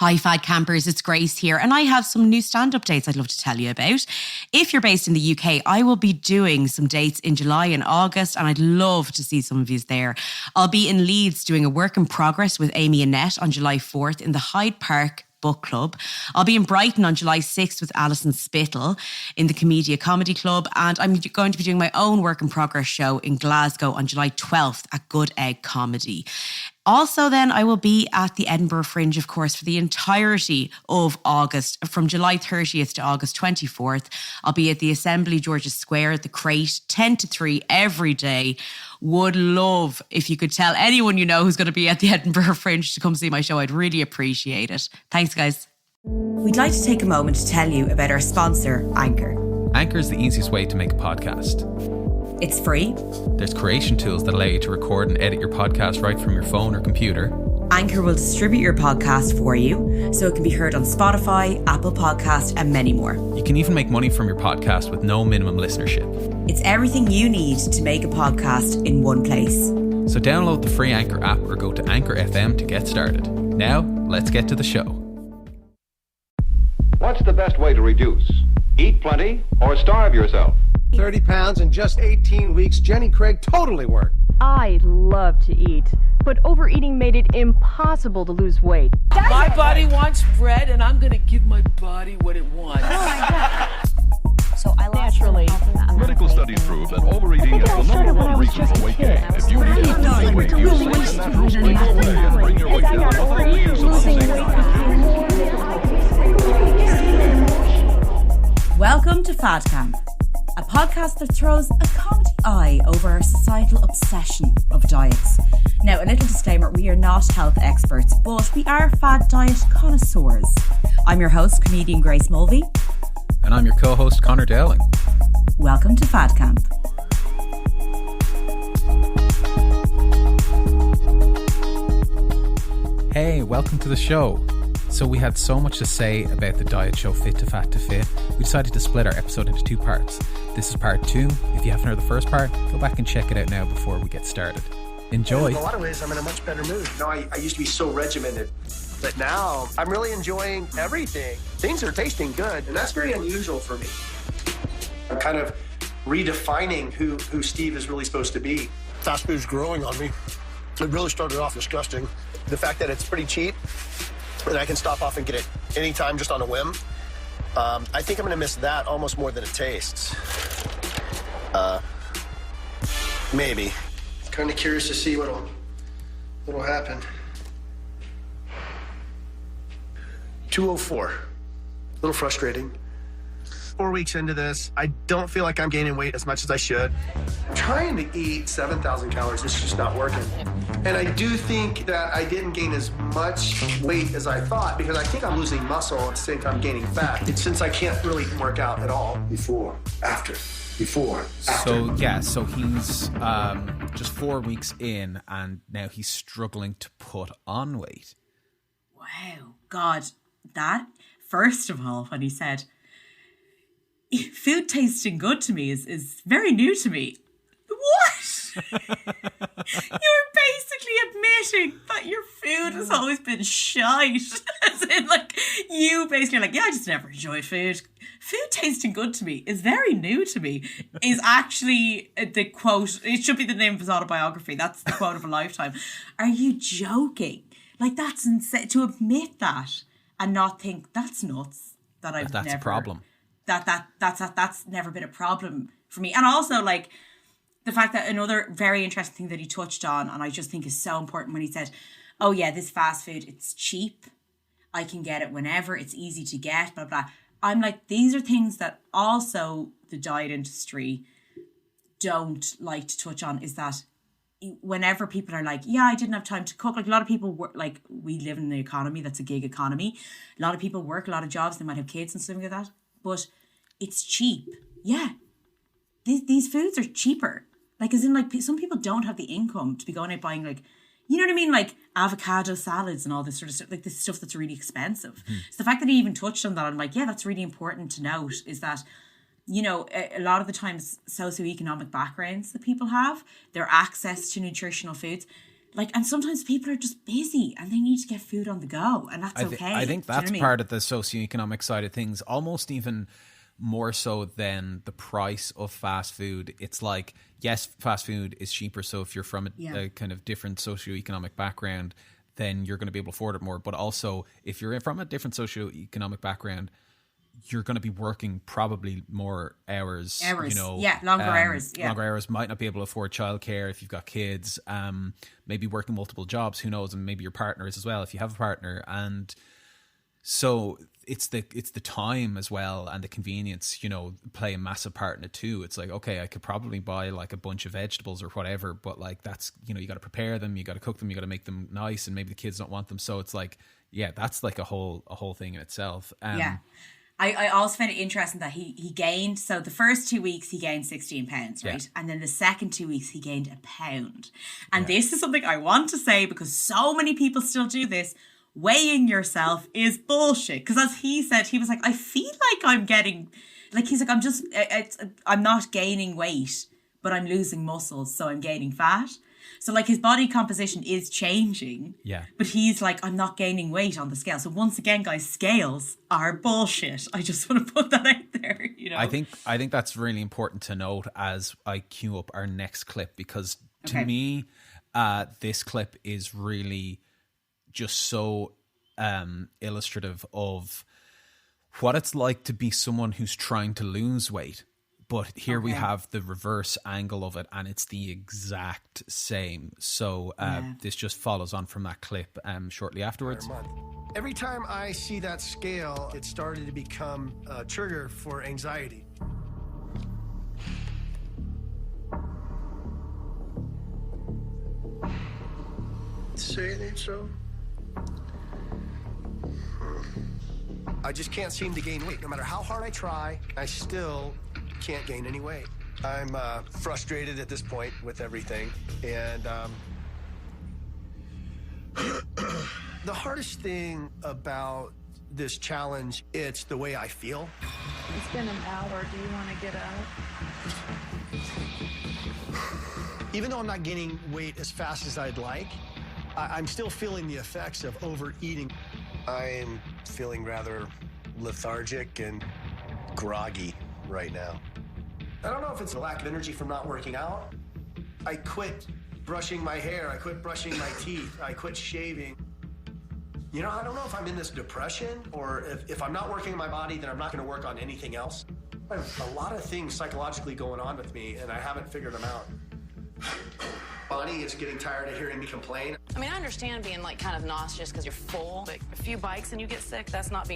Hi Fad Campers, it's Grace here and I have some new stand updates I'd love to tell you about. If you're based in the UK, I will be doing some dates in July and August and I'd love to see some of you there. I'll be in Leeds doing a work in progress with Amy Annette on July 4th in the Hyde Park Book Club. I'll be in Brighton on July 6th with Alison Spittle in the Comedia Comedy Club, and I'm going to be doing my own work in progress show in Glasgow on July 12th at Good Egg Comedy. Also then I will be at the Edinburgh Fringe, of course, for the entirety of August, from July 30th to August 24th. I'll be at the Assembly George's Square, the Crate, 10 to 3 every day. Would love if you could tell anyone you know who's going to be at the Edinburgh Fringe to come see my show. I'd really appreciate it. Thanks, guys. We'd like to take a moment to tell you about our sponsor, Anchor. Anchor is the easiest way to make a podcast. It's free. There's creation tools that allow you to record and edit your podcast right from your phone or computer. Anchor will distribute your podcast for you, so it can be heard on Spotify, Apple Podcast, and many more. You can even make money from your podcast with no minimum listenership. It's everything you need to make a podcast in one place. So download the free Anchor app or go to Anchor FM to get started. Now, let's get to the show. What's the best way to reduce? Eat plenty or starve yourself? 30 pounds in just 18 weeks. Jenny Craig totally worked. I love to eat, but overeating made it impossible to lose weight. My body wants bread, and I'm going to give my body what it wants. Oh my God. So I lost Naturally. Medical studies prove that overeating is the number one reason for weight gain. If you need to lose weight, use the natural spring away and bring your weight down without the use of Welcome to Fad Camp, a podcast that throws a comedy eye over our societal obsession of diets. Now, a little disclaimer, we are not health experts, but we are fad diet connoisseurs. I'm your host, comedian Grace Mulvey. And I'm your co-host, Conor Dowling. Welcome to Fad Camp. Hey, welcome to the show. So we had so much to say about the diet show Fit to Fat to Fit, we decided to split our episode into two parts. This is part 2. If you haven't heard the first part, go back and check it out now before we get started. Enjoy. In a lot of ways, I'm in a much better mood. I used to be so regimented, but now I'm really enjoying everything. Things are tasting good, and that's very unusual for me. I'm kind of redefining who Steve is really supposed to be. Fast food's growing on me. It really started off disgusting. The fact that it's pretty cheap, and I can stop off and get it anytime just on a whim. I think I'm gonna miss that almost more than it tastes. Maybe. Kind of curious to see what'll happen. 204. A little frustrating. 4 weeks into this, I don't feel like I'm gaining weight as much as I should. Trying to eat 7,000 calories is just not working. And I do think that I didn't gain as much weight as I thought because I think I'm losing muscle at the same time gaining fat. Since I can't really work out at all. Before, after. So he's just 4 weeks in and now he's struggling to put on weight. Wow, God, that, first of all, when he said, food tasting good to me is very new to me. What? You're basically admitting that your food has always been shite. As in, like, you basically are like, yeah, I just never enjoyed food. Food tasting good to me is very new to me, is actually the quote. It should be the name of his autobiography. That's the quote of a lifetime. Are you joking? Like, that's insane. To admit that and not think, that's nuts. That's a problem. That's never been a problem for me. And also, like, the fact that another very interesting thing that he touched on, and I just think is so important, when he said, oh yeah, this fast food, it's cheap, I can get it whenever, it's easy to get, blah blah. I'm like, these are things that also the diet industry don't like to touch on, is that whenever people are like, yeah, I didn't have time to cook, like a lot of people work, like, we live in the economy that's a gig economy, a lot of people work a lot of jobs, they might have kids and stuff like that, but it's cheap. Yeah, these foods are cheaper. Like, as in, like, some people don't have the income to be going out buying, like, you know what I mean? Like avocado salads and all this sort of stuff, like this stuff that's really expensive. So the fact that he even touched on that, I'm like, yeah, that's really important to note, is that, you know, a lot of the times socioeconomic backgrounds that people have, their access to nutritional foods, Like, and sometimes people are just busy and they need to get food on the go, and that's okay. I think that's Do you know what I mean? part of the socioeconomic side of things, almost even more so than the price of fast food. It's like, yes, fast food is cheaper. So if you're from a kind of different socioeconomic background, then you're going to be able to afford it more. But also, if you're from a different socioeconomic background, you're going to be working probably more hours. Longer hours. Yeah. Longer hours, might not be able to afford childcare if you've got kids, maybe working multiple jobs, who knows, and maybe your partner is as well if you have a partner. And so it's the time as well, and the convenience, play a massive part in it too. It's like, okay, I could probably buy like a bunch of vegetables or whatever, but like that's, you got to prepare them, you got to cook them, you got to make them nice, and maybe the kids don't want them. So it's like, yeah, that's like a whole thing in itself. I also found it interesting that he gained, so the first 2 weeks he gained 16 pounds, right? And then the second 2 weeks he gained a pound. And this is something I want to say, because so many people still do this. Weighing yourself is bullshit. Because as he said, he was like, I feel like I'm getting, like, he's like, I'm not gaining weight, but I'm losing muscles, so I'm gaining fat. So like his body composition is changing. Yeah. But he's like, I'm not gaining weight on the scale. So once again, guys, scales are bullshit. I just want to put that out there, I think that's really important to note as I queue up our next clip, because to me, this clip is really just so illustrative of what it's like to be someone who's trying to lose weight. But here we have the reverse angle of it, and it's the exact same. So this just follows on from that clip shortly afterwards. Every time I see that scale, it started to become a trigger for anxiety. Say that so? I just can't seem to gain weight. No matter how hard I try, I still can't gain any weight. I'm frustrated at this point with everything, and the hardest thing about this challenge, it's the way I feel. It's been an hour. Do you want to get up? Even though I'm not gaining weight as fast as I'd like, I'm still feeling the effects of overeating. I am feeling rather lethargic and groggy right now. I don't know if it's a lack of energy from not working out. I quit brushing my hair. I quit brushing my teeth. I quit shaving. I don't know if I'm in this depression, or if I'm not working on my body, then I'm not going to work on anything else. I have a lot of things psychologically going on with me, and I haven't figured them out. Bonnie is getting tired of hearing me complain. I mean, I understand being like kind of nauseous because you're full. Like a few bites and you get sick, that's not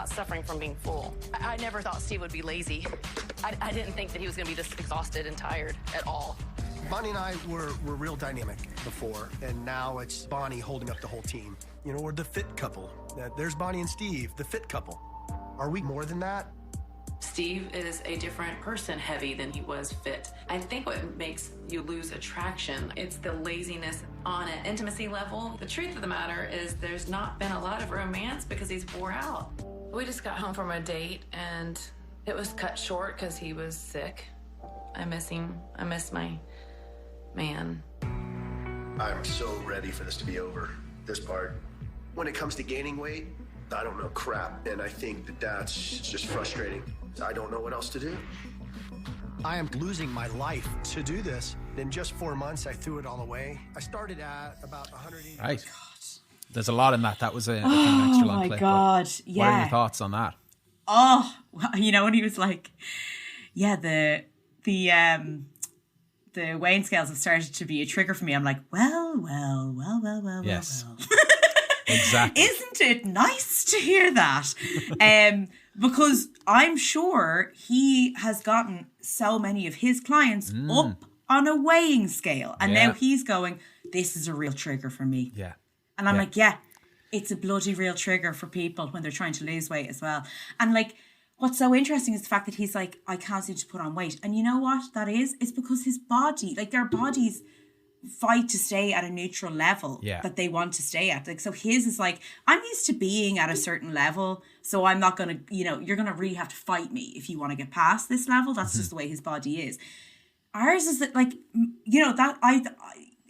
suffering from being full. I never thought Steve would be lazy. I didn't think that he was going to be this exhausted and tired at all. Bonnie and I were real dynamic before, and now it's Bonnie holding up the whole team. We're the fit couple. There's Bonnie and Steve, the fit couple. Are we more than that? Steve is a different person heavy than he was fit. I think what makes you lose attraction, it's the laziness on an intimacy level. The truth of the matter is there's not been a lot of romance because he's wore out. We just got home from a date and it was cut short because he was sick. I miss him. I miss my man. I'm so ready for this to be over, this part. When it comes to gaining weight, I don't know crap, and I think that's just frustrating. I don't know what else to do. I am losing my life to do this. In just 4 months, I threw it all away. I started at about 180. Right. There's a lot in that. That was a kind of extra long clip. Oh my God, What are your thoughts on that? Oh, when he was like, yeah, the weighing scales have started to be a trigger for me. I'm like, well. Yes. Well. Exactly. Isn't it nice to hear that? Because I'm sure he has gotten so many of his clients up on a weighing scale. And now he's going, this is a real trigger for me. Yeah. And I'm like, it's a bloody real trigger for people when they're trying to lose weight as well. And like, what's so interesting is the fact that he's like, I can't seem to put on weight. And you know what that is? It's because his body, like their bodies fight to stay at a neutral level that they want to stay at. Like, so his is like, I'm used to being at a certain level, so I'm not going to, you're going to really have to fight me if you want to get past this level. That's just the way his body is. Ours is that, like,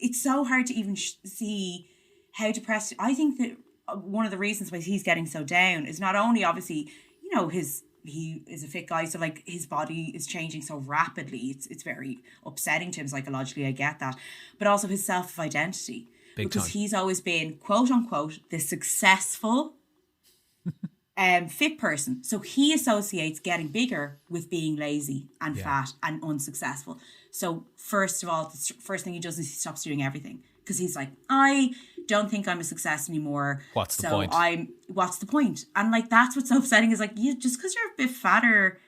it's so hard to even see how depressed. I think that one of the reasons why he's getting so down is not only obviously, you know, he is a fit guy, so like his body is changing so rapidly. It's very upsetting to him psychologically. I get that, but also his self-identity, because he's always been quote unquote the successful fit person. So he associates getting bigger with being lazy and fat and unsuccessful. So first of all, the first thing he does is he stops doing everything, because he's like, I don't think I'm a success anymore. What's the point? What's the point? And like, that's what's so upsetting, is like, just because you're a bit fatter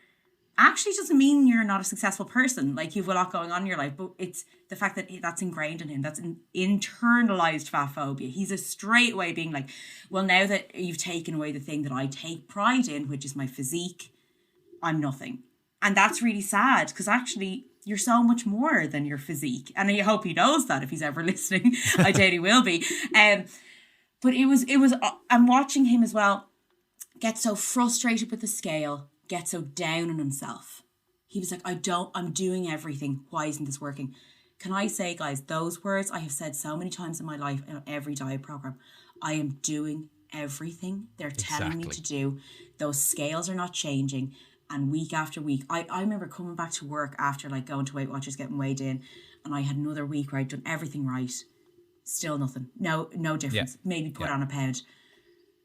actually doesn't mean you're not a successful person. Like, you've a lot going on in your life, but it's the fact that that's ingrained in him. That's an internalized fat phobia. He's a straight away being like, well, now that you've taken away the thing that I take pride in, which is my physique, I'm nothing. And that's really sad, because actually you're so much more than your physique. And I hope he knows that if he's ever listening. I doubt he will be. But it was, I'm watching him as well get so frustrated with the scale, get so down on himself. He was like, I'm doing everything. Why isn't this working? Can I say, guys, those words I have said so many times in my life, in every diet program. I am doing everything they're telling me to do. Those scales are not changing. And week after week, I remember coming back to work after like going to Weight Watchers, getting weighed in, and I had another week where I'd done everything right. Still nothing. No difference. Yeah. Maybe put on a pound.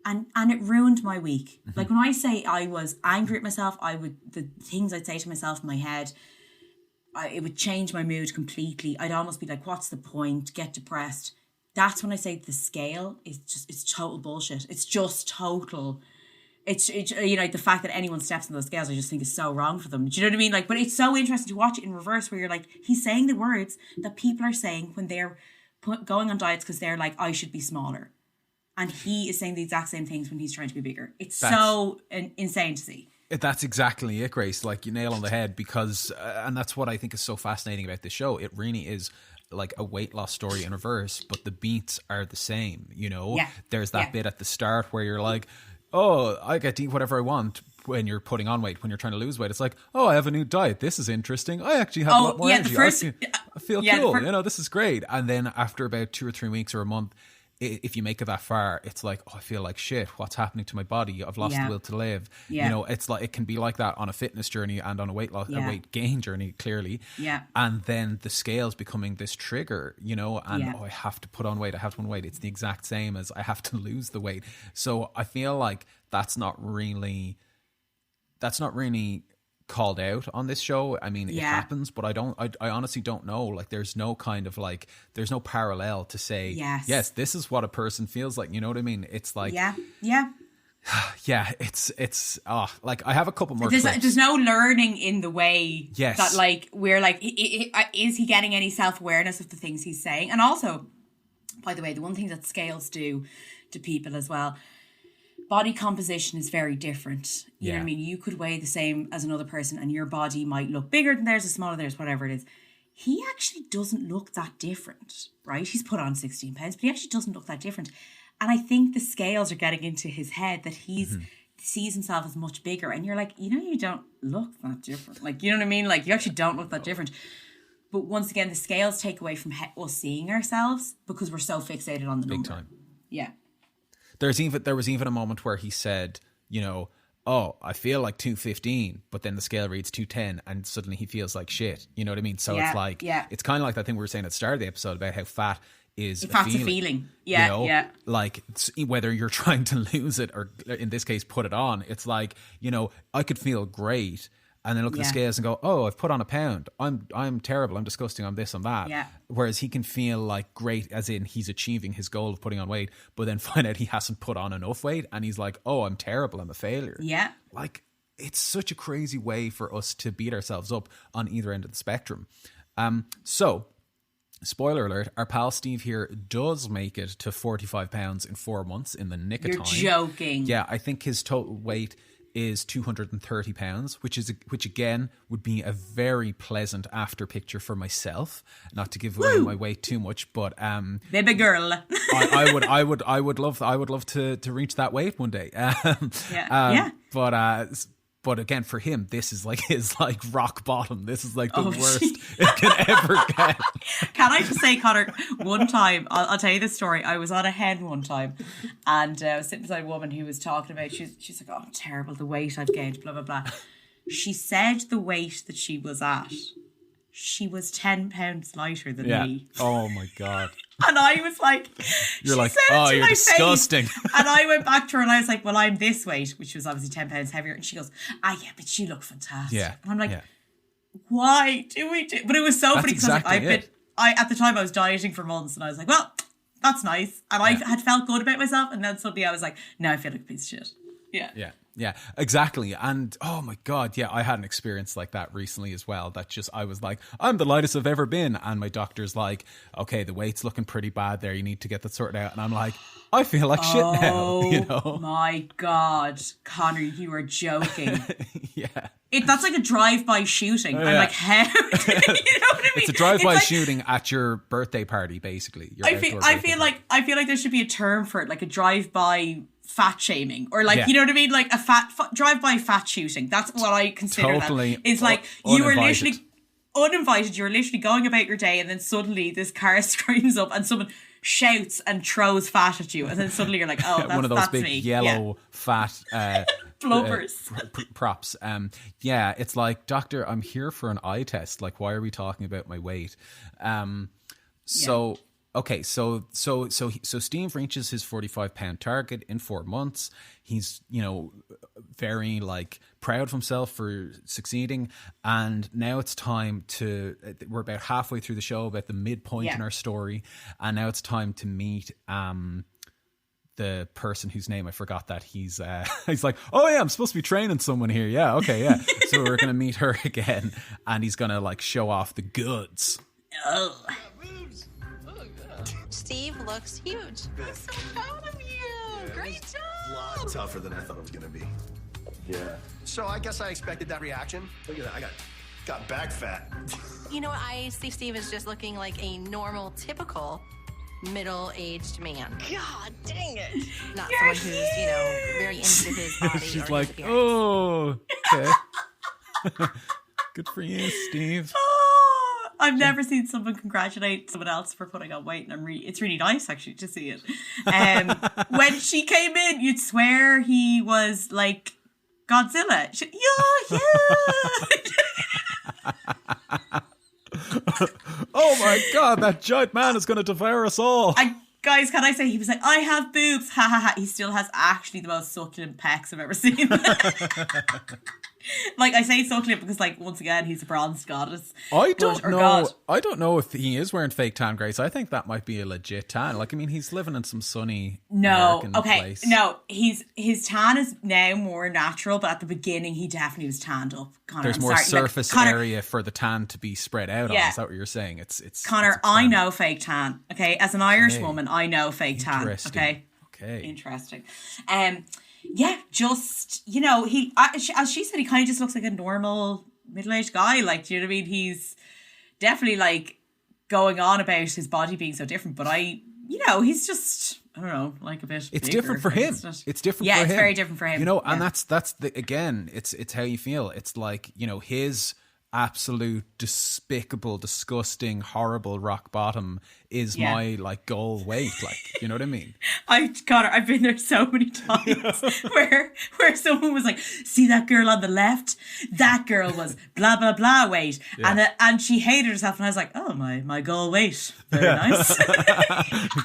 And it ruined my week. Like, when I say I was angry at myself, the things I'd say to myself in my head, it would change my mood completely. I'd almost be like, what's the point? Get depressed. That's when I say the scale is it's total bullshit. It's just total. It's you know, the fact that anyone steps on those scales, I just think is so wrong for them. Do you know what I mean? Like, but it's so interesting to watch it in reverse, where you're like, he's saying the words that people are saying when they're going on diets, because they're like, I should be smaller. And he is saying the exact same things when he's trying to be bigger. That's so insane to see. That's exactly it, Grace. Like, you nail on the head, because, and that's what I think is so fascinating about this show. It really is like a weight loss story in reverse, but the beats are the same, you know? Yeah. There's that bit at the start where you're like, oh, I get to eat whatever I want when you're putting on weight, when you're trying to lose weight. It's like, oh, I have a new diet. This is interesting. I actually have a lot more energy. I feel cool. You know, this is great. And then after about 2 or 3 weeks or a month, if you make it that far, it's like, oh, I feel like shit. What's happening to my body? I've lost the will to live. Yeah. You know, it's like, it can be like that on a fitness journey and on a weight loss, a weight gain journey, clearly. Yeah. And then the scales becoming this trigger, you know, and I have to put on weight. I have to put on weight. It's the exact same as I have to lose the weight. So I feel like that's not really called out on this show. I mean, it happens, but I honestly don't know. Like, there's no kind of like, there's no parallel to say, yes, this is what a person feels like. You know what I mean? It's like, it's like, I have a couple more clips. There's no learning in the way that, like, we're like, is he getting any self-awareness of the things he's saying? And also, by the way, the one thing that scales do to people as well, body composition is very different. You know what I mean? You could weigh the same as another person and your body might look bigger than theirs or smaller than theirs, whatever it is. He actually doesn't look that different, right? He's put on 16 pounds, but he actually doesn't look that different. And I think the scales are getting into his head that he's sees himself as much bigger. And you're like, you know, you don't look that different. Like, you know what I mean? Like, you actually don't look that different. But once again, the scales take away from us seeing ourselves because we're so fixated on the number. Big time. Yeah. There was even a moment where he said, you know, oh, I feel like 215, but then the scale reads 210 and suddenly he feels like shit. You know what I mean? So it's like, it's kind of like that thing we were saying at the start of the episode about how fat is Fat's a feeling. Yeah, you know? Like, whether you're trying to lose it or in this case, put it on, it's like, you know, I could feel great and then look at the scales and go, oh, I've put on a pound. I'm terrible. I'm disgusting. I'm this, I'm that. Yeah. Whereas he can feel like great, as in he's achieving his goal of putting on weight, but then find out he hasn't put on enough weight. And he's like, oh, I'm terrible. I'm a failure. Yeah. Like, it's such a crazy way for us to beat ourselves up on either end of the spectrum. So, spoiler alert, our pal Steve here does make it to 45 pounds in 4 months in the nick of time. You're joking. Yeah, I think his total weight is 230 pounds, which again would be a very pleasant after picture for myself. Not to give away my weight too much, but baby girl, I would love to reach that weight one day. But But again, for him, this is like his like rock bottom. This is like the worst it can ever get. Can I just say, Conor, one time, I'll tell you this story. I was on a hen one time and I was sitting beside a woman who was talking about, she's like, oh, terrible, the weight I've gained, blah, blah, blah. She said the weight that she was at, she was 10 pounds lighter than me. Oh my God. And I was like, you're like, oh, you're disgusting. And I went back to her and I was like, well, I'm this weight, which was obviously 10 pounds heavier. And she goes, yeah, but you look fantastic. Yeah. And I'm like, why do we do? But it was so funny because at the time I was dieting for months and I was like, well, that's nice. And I had felt good about myself. And then suddenly I was like, no, I feel like a piece of shit. Yeah, exactly. And oh my God, I had an experience like that recently as well. That just, I was like, I'm the lightest I've ever been. And my doctor's like, okay, the weight's looking pretty bad there. You need to get that sorted out. And I'm like, I feel like shit now. You know? Oh my God, Conor, you are joking. Yeah. That's like a drive-by shooting. I'm like, how? You know what I mean? It's a drive-by shooting at your birthday party, basically. I feel like there should be a term for it, like a drive-by fat shaming, or like, you know what I mean? Like a drive-by fat shooting. That's what I consider totally that. It's like you were literally uninvited. You're literally going about your day and then suddenly this car screams up and someone shouts and throws fat at you. And then suddenly you're like, oh, that's one of those big me. yellow fat Blubbers. Props. It's like, doctor, I'm here for an eye test. Like, why are we talking about my weight? Okay, so Steve reaches his 45-pound target in 4 months. He's, very like proud of himself for succeeding. And now it's time we're about halfway through the show, about the midpoint in our story. And now it's time to meet the person whose name I forgot that he's like, oh yeah, I'm supposed to be training someone here. Yeah, okay, yeah. So we're going to meet her again and he's going to like show off the goods. Oh. Steve looks huge. I'm so proud of you. Great job. A lot tougher than I thought it was going to be. Yeah. So I guess I expected that reaction. Look at that. I got back fat. You know what? I see Steve as just looking like a normal, typical middle-aged man. God dang it. Not someone who's, very into his body. She's or like, his appearance. oh, okay. Good for you, Steve. I've never seen someone congratulate someone else for putting on weight, and it's really nice actually to see it. When she came in, you'd swear he was like Godzilla. Oh my God, that giant man is going to devour us all. Guys, can I say, he was like, I have boobs, ha ha ha. He still has actually the most succulent pecs I've ever seen. Like, I say succulent because, like, once again, he's a bronze goddess. I don't know if he is wearing fake tan, Grace. I think that might be a legit tan. Like, I mean, he's living in some sunny American place. No, his tan is now more natural, but at the beginning, he definitely was tanned up. Conor, there's more surface area for the tan to be spread out on. Is that what you're saying? It's Conor, I know fake tan. Okay, as an Irish woman, I know fake tan. Okay. Interesting. Just, he, as she said, he kind of just looks like a normal middle-aged guy. Like, do you know what I mean? He's definitely like going on about his body being so different, but he's just, I don't know, like a bit. It's different for him. It's different for him. Yeah, it's very different for him. And that's again, it's how you feel. It's like, his absolute despicable, disgusting, horrible rock bottom is my like goal weight. Like, you know what I mean? Conor, I've been there so many times where someone was like, see that girl on the left? That girl was blah blah blah weight. And she hated herself, and I was like, oh, my goal weight. Very nice.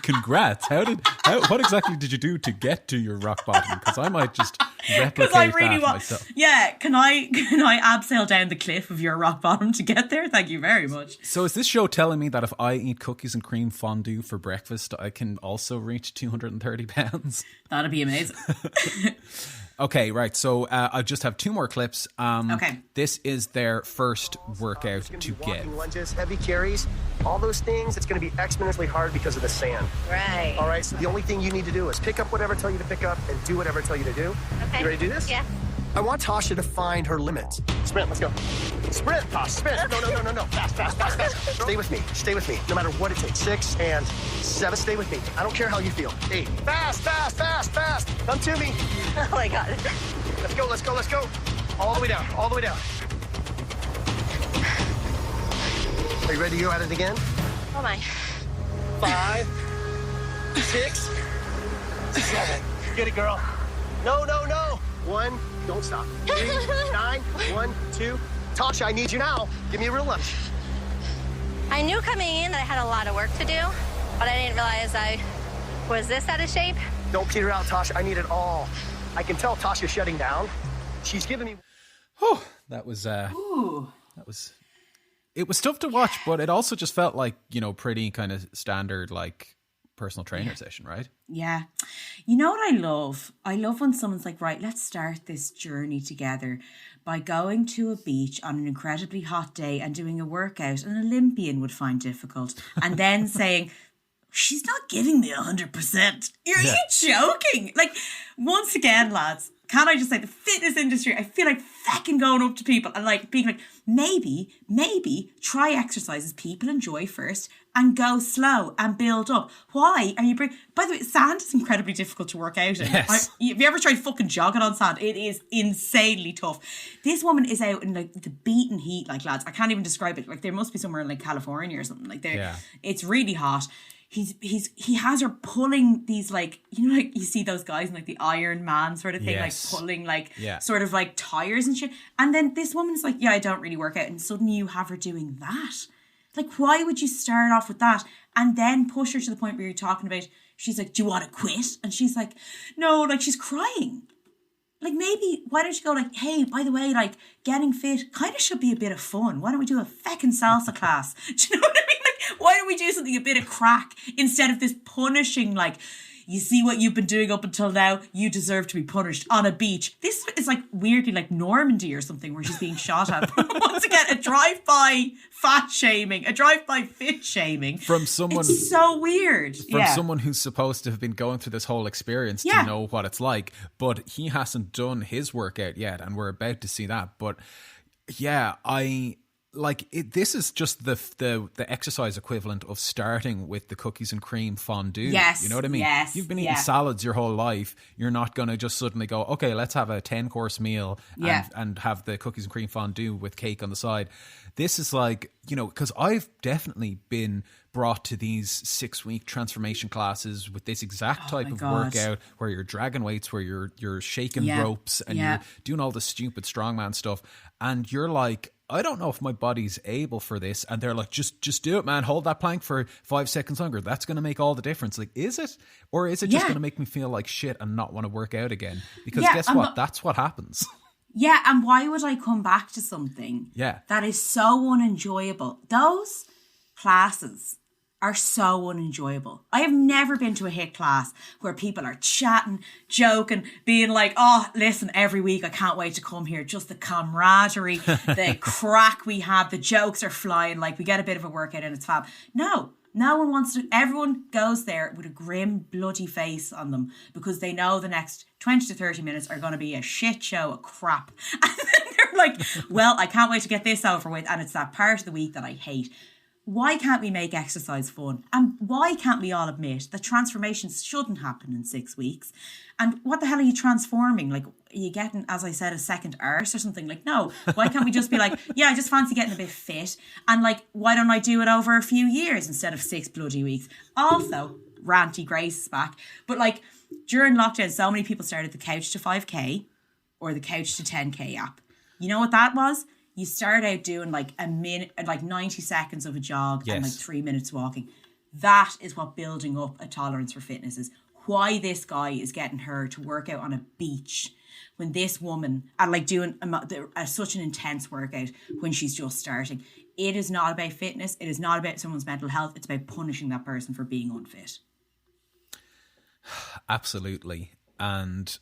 Congrats. What exactly did you do to get to your rock bottom? Because I might just replicate that myself. Yeah, can I abseil down the cliff of your rock bottom to get there? Thank you very much. So is this show telling me that if I eat cookies and cream fondue for breakfast, I can also reach 230 pounds? That'd be amazing. Okay, right. So I just have 2 more clips. Okay. This is their first workout to get. Walking lunges, heavy carries, all those things. It's going to be exponentially hard because of the sand. Right. All right. So the only thing you need to do is pick up whatever I tell you to pick up and do whatever I tell you to do. Okay. You ready to do this? Yeah. I want Tasha to find her limits. Sprint, let's go. Sprint, Tasha, sprint. No. Fast. Stay with me. No matter what it takes. 6 and 7, stay with me. I don't care how you feel. 8, fast. Come to me. Oh my God. Let's go. All the way down. All the way down. Are you ready to go at it again? Oh my. 5, 6, 7. Get it, girl. No, no, no. 1. Don't stop. 3, 9. 1, 2. Tasha, I need you now. Give me a real lunch. I knew coming in that I had a lot of work to do, but I didn't realize I was this out of shape. Don't peter out, Tasha. I need it all. I can tell Tasha's shutting down. She's giving me... Oh, that was... It was tough to watch, but it also just felt like, you know, pretty kind of standard, like, personal trainer session, right? Yeah. You know what I love? I love when someone's like, right, let's start this journey together by going to a beach on an incredibly hot day and doing a workout an Olympian would find difficult. And then saying, she's not giving me 100%. Are you joking? Like, once again, lads, can I just say the fitness industry, I feel like fucking going up to people and like being like, maybe try exercises people enjoy first and go slow and build up. Why are you by the way, sand is incredibly difficult to work out in. Yes. Have you ever tried fucking jogging on sand? It is insanely tough. This woman is out in like the beaten heat, like lads. I can't even describe it. Like there must be somewhere in like California or something. Like it's really hot. He has her pulling these like, you know, like you see those guys in like the Iron Man sort of thing, like pulling like sort of like tires and shit. And then this woman's like, yeah, I don't really work out. And suddenly you have her doing that. Like, why would you start off with that and then push her to the point where you're talking about, she's like, do you want to quit? And she's like, no, like she's crying. Like maybe, why don't you go like, hey, by the way, like getting fit kind of should be a bit of fun. Why don't we do a feckin' salsa class? Do you know what I mean? Like, why don't we do something a bit of crack instead of this punishing, like, you see what you've been doing up until now, you deserve to be punished on a beach. This is like weirdly like Normandy or something where she's being shot at. Once again, a drive-by fat shaming, a drive-by fit shaming. From someone... It's so weird. From someone who's supposed to have been going through this whole experience to know what it's like. But he hasn't done his workout yet, and we're about to see that. But yeah, this is just the exercise equivalent of starting with the cookies and cream fondue. Yes. You know what I mean? Yes. You've been eating salads your whole life. You're not going to just suddenly go, okay, let's have a 10-course meal and have the cookies and cream fondue with cake on the side. This is like, you know, because I've definitely been brought to these 6-week transformation classes with this exact type of workout where you're dragging weights, where you're shaking ropes and you're doing all the stupid strongman stuff. And you're like, I don't know if my body's able for this. And they're like, just do it, man. Hold that plank for 5 seconds longer. That's going to make all the difference. Like, is it? Or is it just going to make me feel like shit and not want to work out again? Because guess what? That's what happens. Yeah, and why would I come back to something that is so unenjoyable? Those classes are so unenjoyable. I have never been to a HIIT class where people are chatting, joking, being like, oh, listen, every week I can't wait to come here. Just the camaraderie, the crack we have, the jokes are flying, like we get a bit of a workout and it's fab. No one wants to, everyone goes there with a grim, bloody face on them because they know the next 20 to 30 minutes are going to be a shit show of crap. And then they're like, well, I can't wait to get this over with. And it's that part of the week that I hate. Why can't we make exercise fun? And why can't we all admit that transformations shouldn't happen in 6 weeks? And what the hell are you transforming? Like, are you getting, as I said, a second arse or something? Like, no. Why can't we just be like, yeah, I just fancy getting a bit fit. And like, why don't I do it over a few years instead of 6 bloody weeks? Also, ranty Grace is back. But like, during lockdown, so many people started the Couch to 5K or the Couch to 10K app. You know what that was? You start out doing like a minute, like 90 seconds of a jog and like 3 minutes walking. That is what building up a tolerance for fitness is. Why this guy is getting her to work out on a beach when this woman, and like doing such an intense workout when she's just starting. It is not about fitness. It is not about someone's mental health. It's about punishing that person for being unfit. Absolutely. And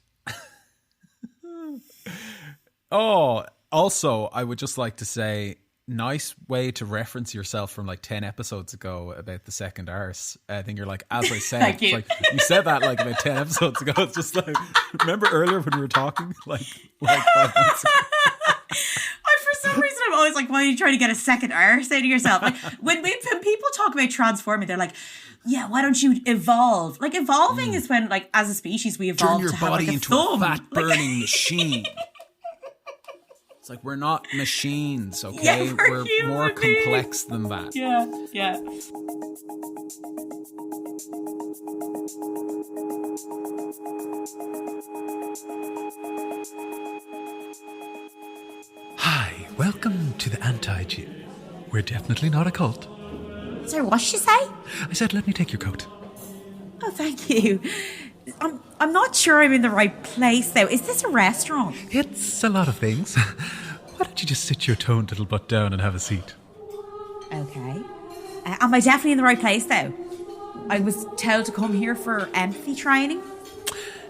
also, I would just like to say, nice way to reference yourself from like 10 episodes ago about the second arse. I think you're like, as I said, Thank you. Like you said that like about 10 episodes ago. It's just like, remember earlier when we were talking like 5 months ago? For some reason, I'm always like, why are you trying to get a second arse out of yourself? Like when people talk about transforming, they're like, yeah, why don't you evolve? Like evolving is when, like, as a species, we evolve turn your to have body like a into thumb. a fat burning machine. It's like, we're not machines, okay? Yeah, we're more human beings. complex than that. Yeah. Hi, welcome to the Anti-Gym. We're definitely not a cult. Sorry, what did she say? I said, let me take your coat. Oh, thank you. I'm not sure I'm in the right place, though. Is this a restaurant? It's a lot of things. Why don't you just sit your toned little butt down and have a seat? Okay. Am I definitely in the right place, though? I was told to come here for empathy training.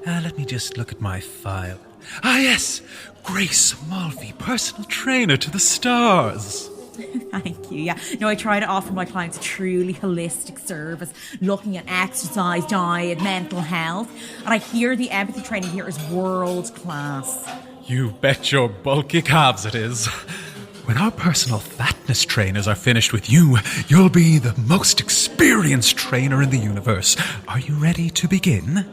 Let me just look at my file. Ah, yes! Grace Mulvey, personal trainer to the stars. Thank you. Yeah. No, I try to offer my clients a truly holistic service, looking at exercise, diet, mental health. And I hear the empathy training here is world class. You bet your bulky calves it is. When our personal fatness trainers are finished with you, you'll be the most experienced trainer in the universe. Are you ready to begin?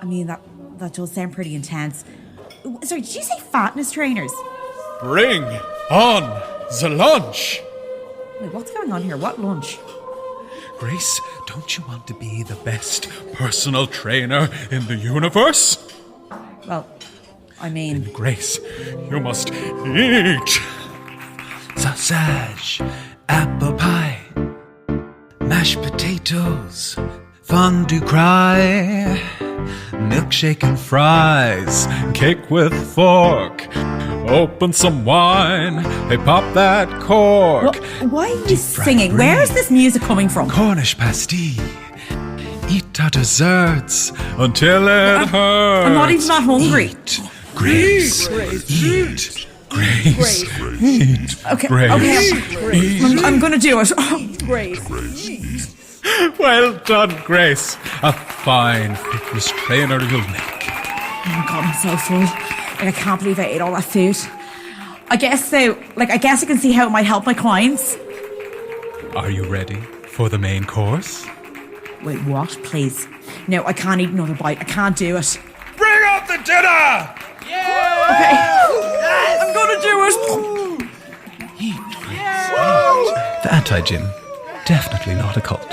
I mean, that does sound pretty intense. Sorry, did you say fatness trainers? Bring on the lunch! Wait, what's going on here? What lunch? Grace, don't you want to be the best personal trainer in the universe? Well, I mean... Grace, you must eat! Sausage, apple pie, mashed potatoes, fondue cry, milkshake and fries, cake with fork, open some wine, hey pop that cork. Why are you singing? Where is this music coming from? Cornish pasty. Eat our desserts until it hurts. I'm not even that hungry. Eat, Grace. Eat, Grace. Eat, Okay, Grace. okay. Eat. I'm gonna do it. Grace. Well done, Grace. A fine fitness trainer you'll make. Oh my God, I'm so full. Like, I can't believe I ate all that food. I guess so. Like, I guess I can see how it might help my clients. Are you ready for the main course? Wait, what? Please. No, I can't eat another bite. I can't do it. Bring out the dinner! Okay. Yes! I'm gonna do it. Eat, Grace. Eat. The Anti-Gym. Definitely not a cult.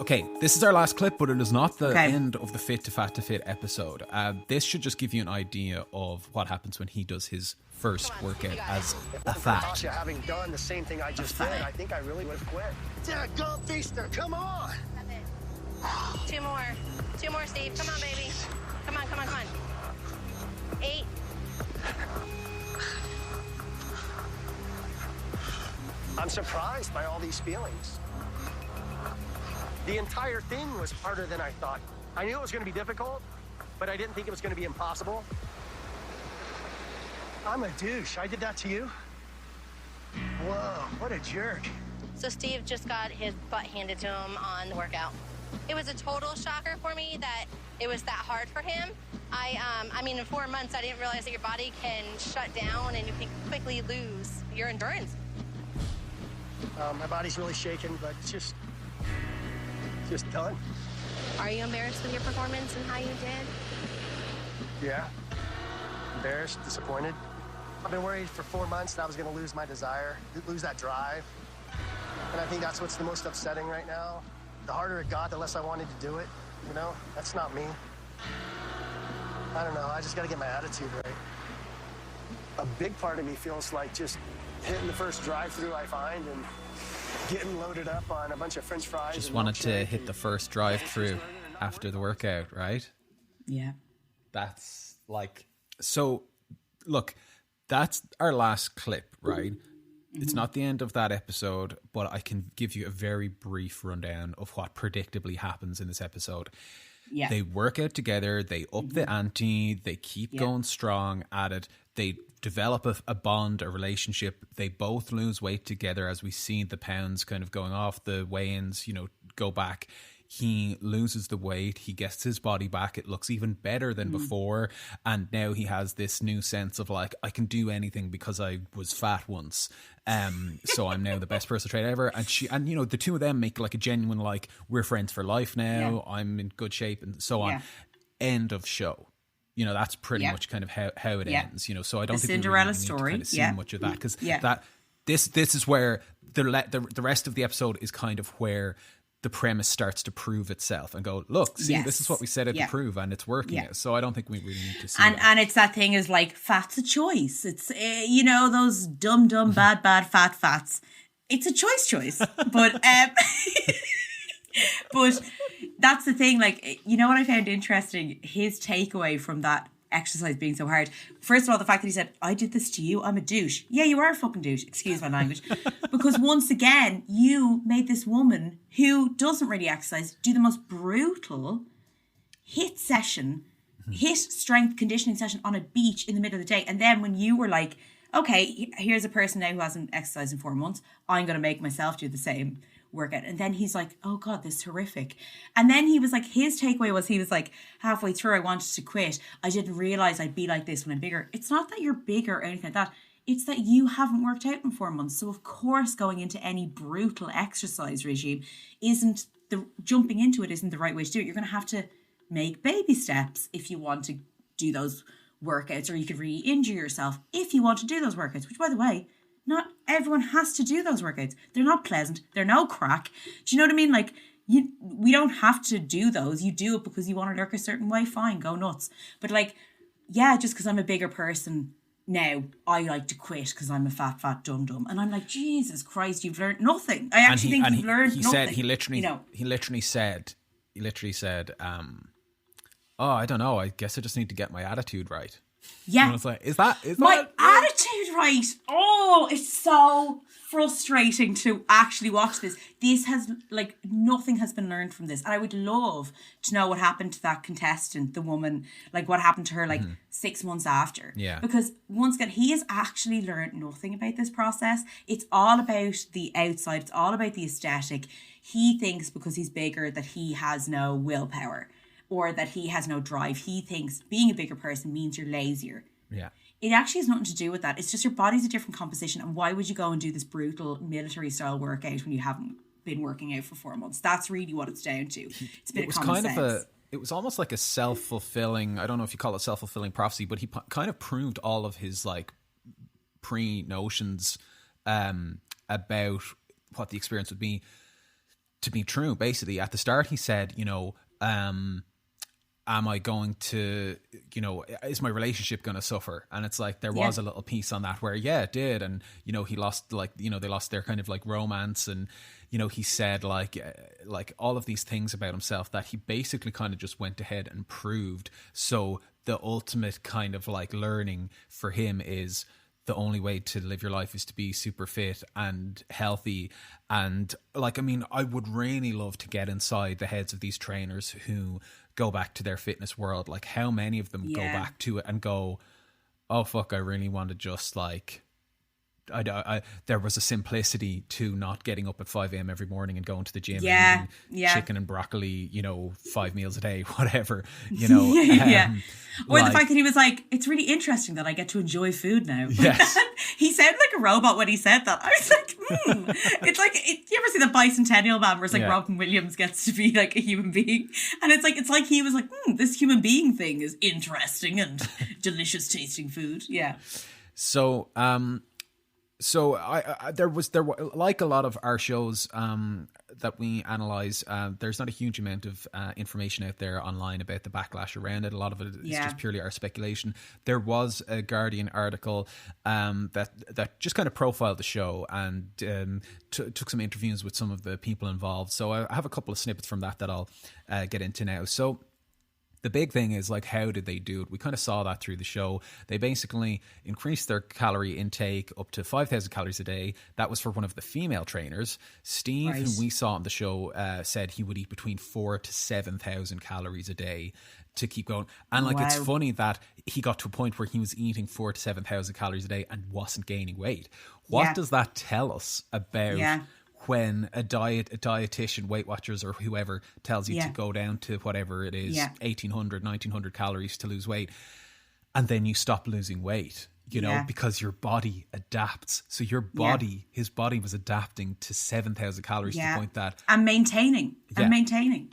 Okay, this is our last clip, but it is not the Okay. end of the Fit to Fat to Fit episode. This should just give you an idea of what happens when he does his first workout as a fat. Tasha, having done the same thing I just did, I think I really would have quit. Yeah, go Feaster, come on! Two more, Steve. Come on, baby. Come on. 8. I'm surprised by all these feelings. The entire thing was harder than I thought. I knew it was going to be difficult, but I didn't think it was going to be impossible. I'm a douche. I did that to you? Whoa, what a jerk. So Steve just got his butt handed to him on the workout. It was a total shocker for me that it was that hard for him. I mean, in 4 months, I didn't realize that your body can shut down and you can quickly lose your endurance. My body's really shaking, but it's just done. Are you embarrassed with your performance and how you did? Yeah. Embarrassed, disappointed. I've been worried for 4 months that I was going to lose my desire, lose that drive. And I think that's what's the most upsetting right now. The harder it got, the less I wanted to do it. You know, that's not me. I don't know, I just got to get my attitude right. A big part of me feels like just hitting the first drive-through I find and getting loaded up on a bunch of French fries. Just and wanted to milkshake hit the first drive-through after the workout, right? Yeah. That's like... So, look, that's our last clip, right? It's not the end of that episode, but I can give you a very brief rundown of what predictably happens in this episode. Yeah. They work out together, they up the ante, they keep going strong at it, they develop a bond, a relationship, they both lose weight together as we see the pounds kind of going off, the weigh-ins, you know, go back. he loses the weight, he gets his body back, it looks even better than before, and now he has this new sense of like, I can do anything because I was fat once, so I'm now the best personal trainer ever. And you know, the two of them make like a genuine, like, we're friends for life now, I'm in good shape and so on. End of show. You know, that's pretty much kind of how it ends, you know, so I don't think Cinderella we really story. need to kind of see much of that, because that this is where the rest of the episode is kind of where the premise starts to prove itself and go, look, see, this is what we set out to prove, and it's working out. So I don't think we really need to see and it's that thing is like, fat's a choice. It's you know, those dumb bad fats. It's a choice, but but that's the thing. Like, you know what I found interesting? His takeaway from that exercise being so hard. First of all, the fact that he said, I did this to you, I'm a douche. Yeah, you are a fucking douche. Excuse my language. Because once again, you made this woman who doesn't really exercise do the most brutal HIIT session, HIIT strength conditioning session on a beach in the middle of the day. And then when you were like, okay, here's a person now who hasn't exercised in 4 months, I'm going to make myself do the same workout. And then he's like, oh God, this is horrific. And then he was like, his takeaway was, he was like, halfway through, I wanted to quit. I didn't realize I'd be like this when I'm bigger. It's not that you're bigger or anything like that. It's that you haven't worked out in 4 months. So of course, going into any brutal exercise regime jumping into it isn't the right way to do it. You're going to have to make baby steps if you want to do those workouts, or you could really injure yourself if you want to do those workouts, which, by the way, not everyone has to do those workouts. They're not pleasant. They're no crack. Do you know what I mean? Like, we don't have to do those. You do it because you want to look a certain way. Fine, go nuts. But like, yeah, just because I'm a bigger person now, I like to quit because I'm a fat dum-dum. And I'm like, Jesus Christ, you've learned nothing. I actually think you've learned nothing. He literally said, oh, I don't know, I guess I just need to get my attitude right. Yeah. And I was like, is that my attitude right? Oh, it's so frustrating to actually watch this. This has, like, nothing has been learned from this. And I would love to know what happened to that contestant, the woman, like what happened to her, like 6 months after. Yeah. Because once again, he has actually learned nothing about this process. It's all about the outside. It's all about the aesthetic. He thinks because he's bigger that he has no willpower, or that he has no drive. He thinks being a bigger person means you're lazier. Yeah. It actually has nothing to do with that. It's just your body's a different composition. And why would you go and do this brutal military style workout when you haven't been working out for 4 months? That's really what it's down to. It's a bit of common sense. It was almost like a self-fulfilling, I don't know if you call it self-fulfilling prophecy, but he kind of proved all of his like pre-notions about what the experience would be to be true. Basically, at the start he said, you know, am I going to, you know, is my relationship going to suffer? And it's like, there was a little piece on that where, yeah, it did. And, you know, he lost, like, you know, they lost their kind of like romance. And, you know, he said like all of these things about himself that he basically kind of just went ahead and proved. So the ultimate kind of like learning for him is the only way to live your life is to be super fit and healthy. And like, I mean, I would really love to get inside the heads of these trainers who go back to their fitness world. Like, how many of them go back to it and go, oh fuck, I really want to just like, I there was a simplicity to not getting up at 5 a.m. every morning and going to the gym and eating chicken and broccoli, you know, 5 meals a day, whatever, you know. Or like, the fact that he was like, it's really interesting that I get to enjoy food now. Yes. He sounded like a robot when he said that. I was like, It's like, you ever see the Bicentennial Man where it's like Robin Williams gets to be like a human being? And it's like he was like, this human being thing is interesting and delicious tasting food. Yeah. So, there was like a lot of our shows that we analyze. There's not a huge amount of information out there online about the backlash around it. A lot of it is just purely our speculation. There was a Guardian article that just kind of profiled the show and took some interviews with some of the people involved. So I have a couple of snippets from that I'll get into now. So the big thing is, like, how did they do it? We kind of saw that through the show. They basically increased their calorie intake up to 5,000 calories a day. That was for one of the female trainers. Steve, who we saw on the show, said he would eat between 4,000 to 7,000 calories a day to keep going. And like, it's funny that he got to a point where he was eating 4,000 to 7,000 calories a day and wasn't gaining weight. What does that tell us about when a dietitian, Weight Watchers or whoever tells you Yeah. to go down to whatever it is, Yeah. 1800, 1900 calories to lose weight, and then you stop losing weight, you know, Yeah. because your body adapts. So your body, his body was adapting to 7,000 calories to the point that... And maintaining. Yeah.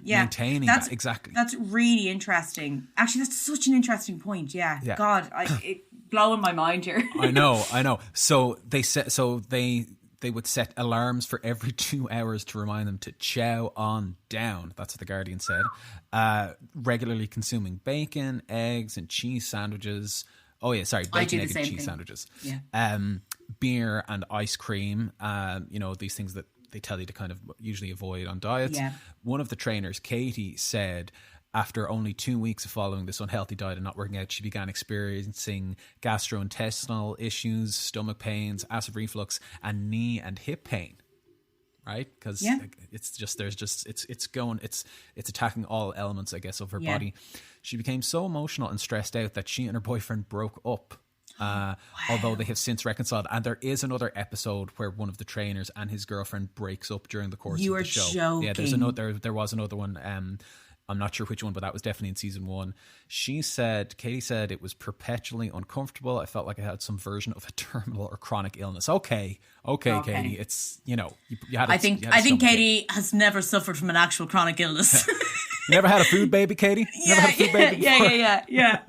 Yeah. Maintaining that, exactly. That's really interesting. Actually, that's such an interesting point. Yeah. Yeah. God, it's blowing my mind here. I know. So they would set alarms for every 2 hours to remind them to chow on down. That's what The Guardian said. Regularly consuming bacon, eggs, and cheese sandwiches. Oh yeah, sorry, bacon, egg, and cheese sandwiches. Yeah. Beer and ice cream. You know, these things that they tell you to kind of usually avoid on diets. Yeah. One of the trainers, Katie, said after only 2 weeks of following this unhealthy diet and not working out, she began experiencing gastrointestinal issues, stomach pains, acid reflux, and knee and hip pain. Right? Because it's attacking all elements, I guess, of her body. She became so emotional and stressed out that she and her boyfriend broke up. Although they have since reconciled, and there is another episode where one of the trainers and his girlfriend breaks up during the course of the show. Joking. Yeah, there was another one. I'm not sure which one, but that was definitely in season 1. Katie said it was perpetually uncomfortable. I felt like I had some version of a terminal or chronic illness. Okay, Katie, it's, you know, you had. I think Katie has never suffered from an actual chronic illness. You never had a food baby, Katie? Never had a food baby before? Yeah.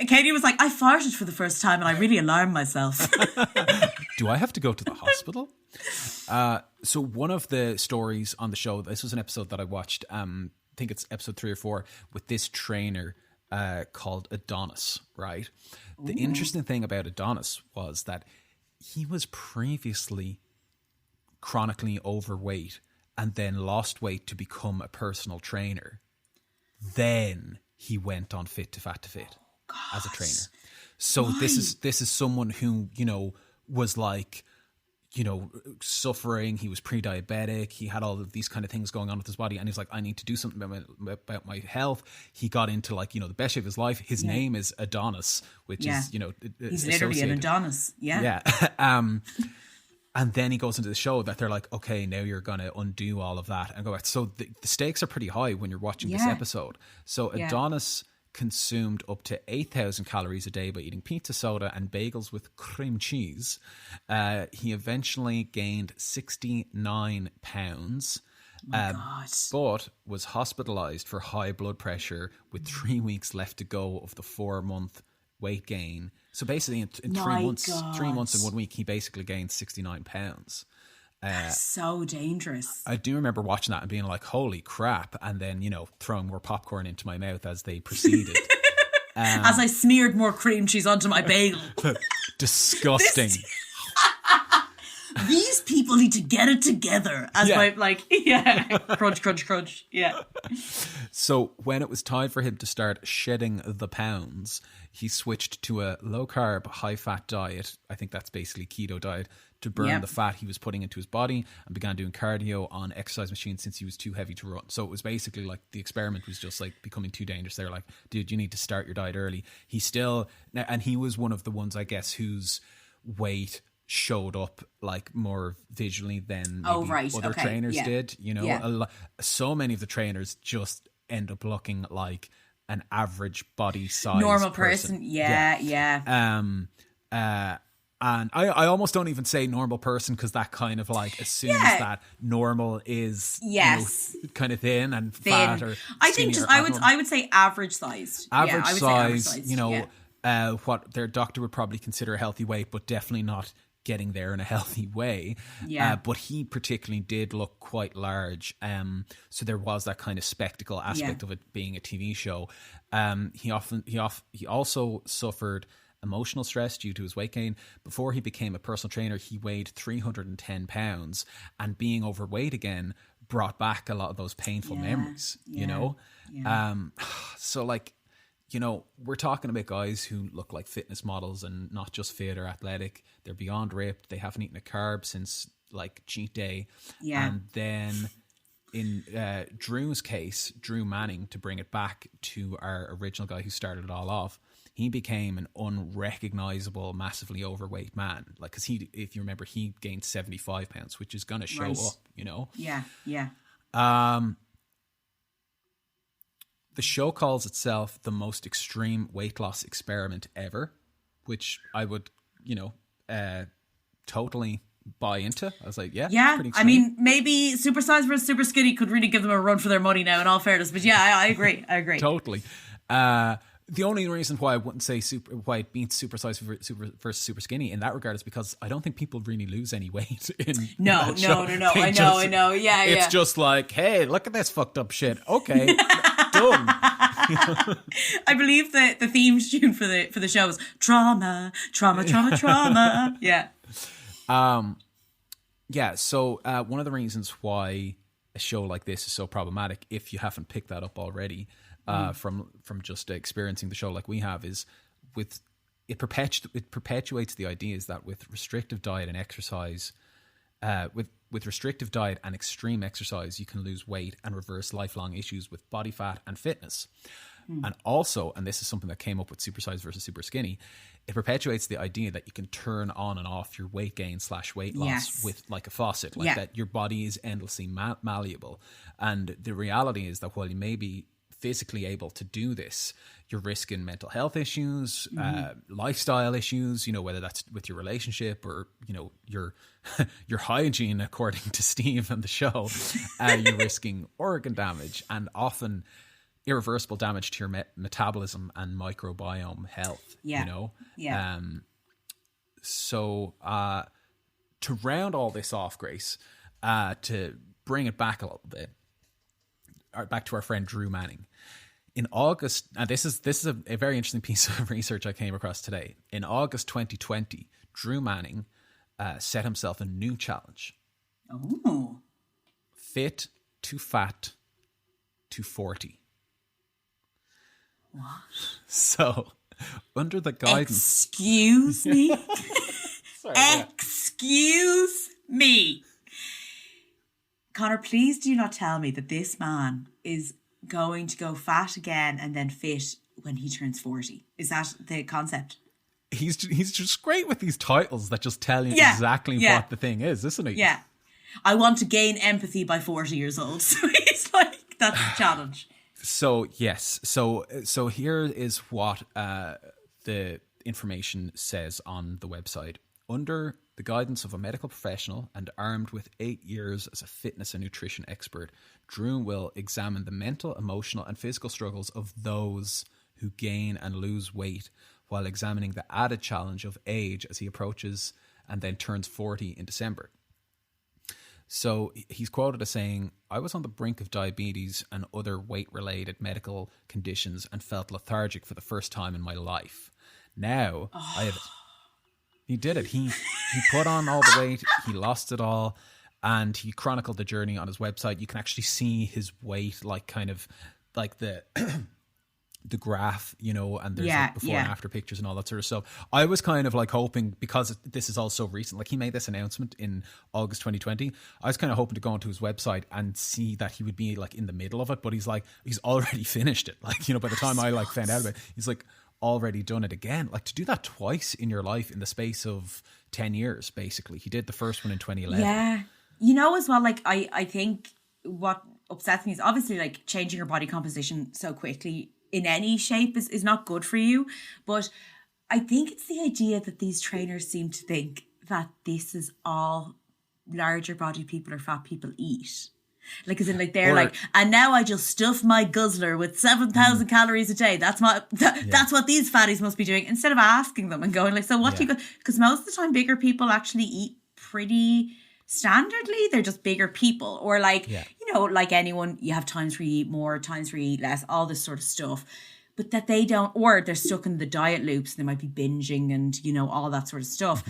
Katie was like, I farted for the first time and I really alarmed myself. Do I have to go to the hospital? So one of the stories on the show, this was an episode that I watched, I think it's episode 3 or 4, with this trainer called Adonis, right? The interesting thing about Adonis was that he was previously chronically overweight and then lost weight to become a personal trainer. Then he went on Fit to Fat to Fit as a trainer. So this is someone who, you know, was like, you know, suffering. He was pre-diabetic. He had all of these kind of things going on with his body. And he's like, I need to do something about my health. He got into, like, you know, the best shape of his life. His name is Adonis, which is, you know, he's literally an Adonis. Yeah. And then he goes into the show that they're like, okay, now you're going to undo all of that and go back. So the stakes are pretty high when you're watching this episode. So Adonis consumed up to 8,000 calories a day by eating pizza, soda, and bagels with cream cheese. He eventually gained 69 pounds. But was hospitalized for high blood pressure with 3 weeks left to go of the 4-month weight gain. So basically in 3 months and 1 week, he basically gained 69 pounds. That's so dangerous. I do remember watching that and being like, holy crap. And then, you know, throwing more popcorn into my mouth as they proceeded. As I smeared more cream cheese onto my bagel. Disgusting. These people need to get it together. As my, like, crunch, crunch, crunch. Yeah. So when it was time for him to start shedding the pounds, he switched to a low-carb, high-fat diet. I think that's basically keto diet, to burn the fat he was putting into his body, and began doing cardio on exercise machines since he was too heavy to run. So it was basically like the experiment was just like becoming too dangerous. They're like, dude, you need to start your diet early. He still, and he was one of the ones, I guess, whose weight showed up like more visually than maybe other trainers did. You know, so many of the trainers just end up looking like an average body size normal person. And I almost don't even say normal person, because that kind of like assumes that normal is you know, kind of thin and fat or I think just I would say average sized. Average size, you know, what their doctor would probably consider a healthy weight, but definitely not getting there in a healthy way. But he particularly did look quite large. So there was that kind of spectacle aspect of it being a TV show. He also suffered emotional stress due to his weight gain. Before he became a personal trainer, he weighed 310 pounds, and being overweight again brought back a lot of those painful memories, you know? So like, you know, we're talking about guys who look like fitness models and not just fit or athletic. They're beyond ripped. They haven't eaten a carb since like cheat day. And then in Drew's case, Drew Manning, to bring it back to our original guy who started it all off, he became an unrecognizable, massively overweight man. Like, because if you remember, he gained 75 pounds, which is going to show up, you know? Yeah, yeah. The show calls itself the most extreme weight loss experiment ever, which I would, totally buy into. I was like, yeah. I mean, maybe Super Size versus Super Skinny could really give them a run for their money now, in all fairness. But yeah, I agree. Totally. The only reason why I wouldn't say why it beats Super Size versus Super Skinny in that regard is because I don't think people really lose any weight in No. I know. Yeah, it's just like, hey, look at this fucked up shit. Okay, done. I believe that the theme tune for the show is trauma. Yeah. So one of the reasons why a show like this is so problematic, if you haven't picked that up already, from just experiencing the show like we have, is it perpetuates the ideas that with restrictive diet and exercise, with restrictive diet and extreme exercise, you can lose weight and reverse lifelong issues with body fat and fitness. And also, and this is something that came up with Super Size versus Super Skinny, it perpetuates the idea that you can turn on and off your weight gain / weight loss with like a faucet, like that your body is endlessly malleable. And the reality is that while you may be physically able to do this, you're risking mental health issues, lifestyle issues, whether that's with your relationship or, your hygiene, according to Steve and the show. You're risking organ damage and often irreversible damage to your metabolism and microbiome health, So to round all this off, Grace, to bring it back a little bit, back to our friend Drew Manning. In August, and this is a very interesting piece of research I came across today. In August 2020, Drew Manning set himself a new challenge. Oh. Fit to fat to 40. What? So, under the guidance... Excuse me? Sorry, Excuse me. Conor, please do not tell me that this man is going to go fat again and then fit when he turns 40. Is that the concept? He's just great with these titles that just tell you exactly what the thing is, isn't he? Yeah. I want to gain empathy by 40 years old. So he's like, that's the challenge. So, yes. So here is what the information says on the website. Under the guidance of a medical professional and armed with 8 years as a fitness and nutrition expert, Drew will examine the mental, emotional and physical struggles of those who gain and lose weight while examining the added challenge of age as he approaches and then turns 40 in December. So he's quoted as saying, "I was on the brink of diabetes and other weight-related medical conditions and felt lethargic for the first time in my life. Now I have..." He did it. He put on all the weight. He lost it all. And he chronicled the journey on his website. You can actually see his weight, like kind of like the graph, and there's like before and after pictures and all that sort of stuff. I was kind of like hoping, because this is all so recent, like he made this announcement in August 2020. I was kind of hoping to go onto his website and see that he would be like in the middle of it, but he's already finished it. Like, by the time I like found out about it, he's like already done it again. Like, to do that twice in your life in the space of 10 years, basically. He did the first one in 2011. Yeah. As well, like, I think what upsets me is obviously like changing your body composition so quickly in any shape is not good for you. But I think it's the idea that these trainers seem to think that this is all larger body people or fat people eat. Like, as in, like, they're like, and now I just stuff my guzzler with 7,000 calories a day. That's what these fatties must be doing. Instead of asking them and going like, so what do you go? Because most of the time, bigger people actually eat pretty standardly. They're just bigger people, or like, like anyone, you have times where you eat more, times where you eat less, all this sort of stuff. But that they don't, or they're stuck in the diet loops. They might be binging and, all that sort of stuff.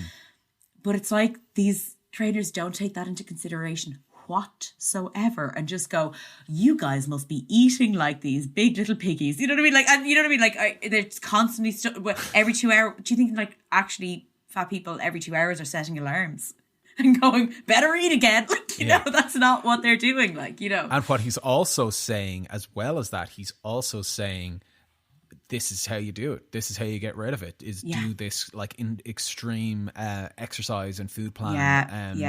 But it's like these trainers don't take that into consideration whatsoever and just go, you guys must be eating like these big little piggies. You know what I mean? Like, and you know what I mean? Like, they're constantly every 2 hours. Do you think like actually fat people every 2 hours are setting alarms and going, better eat again? Like, you know, that's not what they're doing. Like, And what he's also saying, as well as that, he's also saying this is how you do it. This is how you get rid of it, is do this like in extreme exercise and food plan.